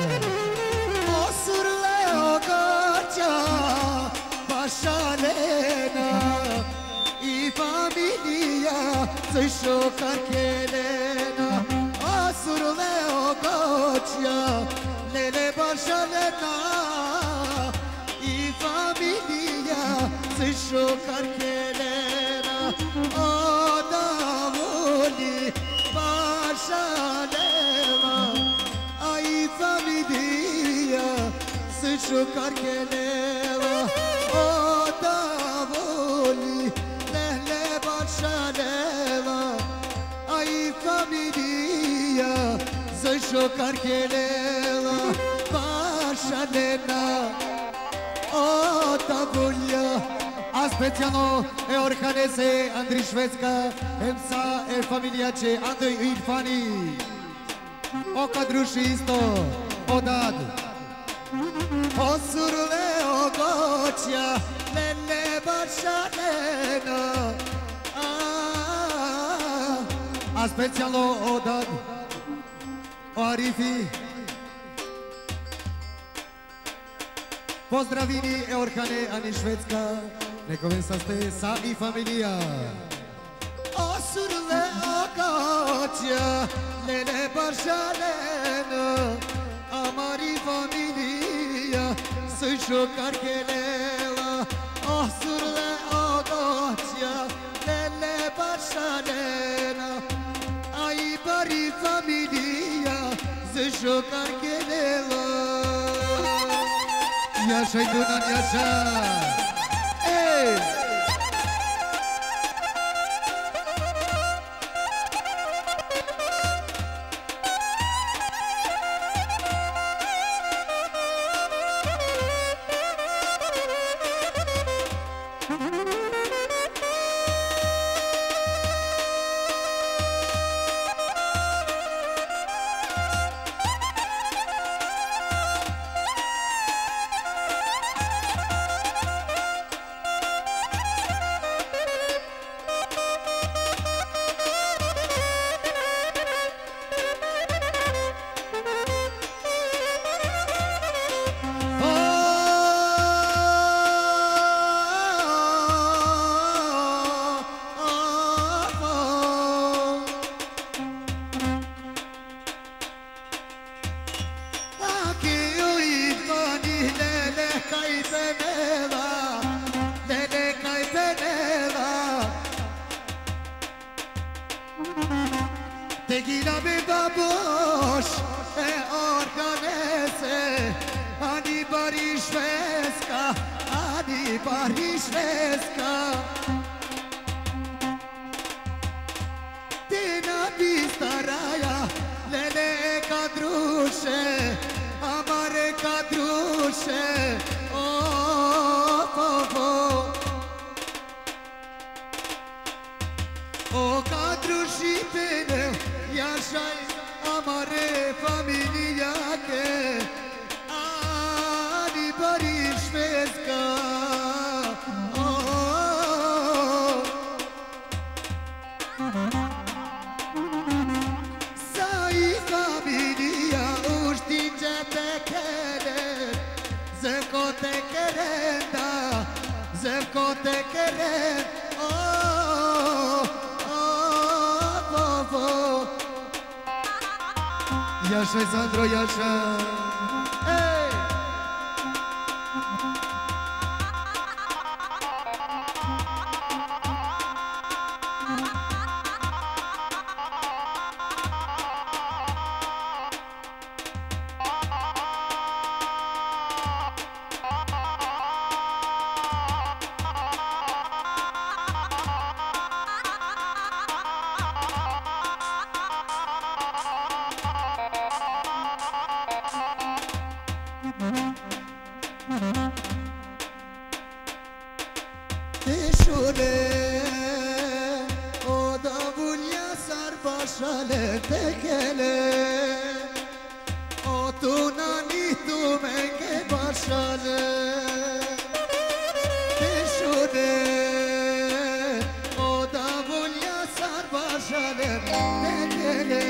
așa. O surle o gocea, bașalena, I familia să-și o carchelena. O surle o gocea, lele bașalena, I familia să-și o carchelena. O davoli bașalena, ai familia să-și o carchelena. O davoli lele bașalena, ai familia să-și o carchelena. Bașalena, o davulia, a specijalno e orhanese Andri Švedska, emsa e familija će Andrej Irfani. O kadruši isto, o dad. O surle o goća, lele bašalena. A specijalno o dad, o Arifi. Pozdravini e orhane Ani Švedska, nekoven sa ste sa I familija. O surle o goća, lele bašalena, amari familija să-și o carchelena. O surle o goća, lele bašalena, ai bari familija să-și o carchelena. Yaşay Dunan yaşa. Ey! Tegina mi babuš, e organese, Ani bari Švedska, Ani bari Švedska. Tina bistaraja, lele kadruše, amare kadruše, o, o, o. O kadruši peneu, yaşay amare familija ke, Ani bari Švedska. Sai familija uštinče te kere, zemko te keren da, zemko te keren. Yaşay Sandro yaşa. Hey! Teșule, o davulia s-ar bașale techele, o tunani tu menge bașale. Teșule, o davulia s-ar bașale techele,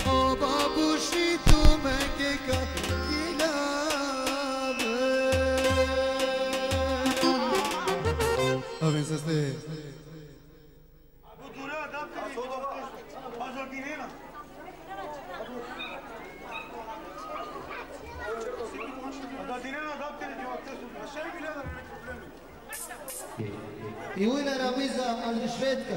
o babuși tu menge I ujna Ramiza Andrišvetka,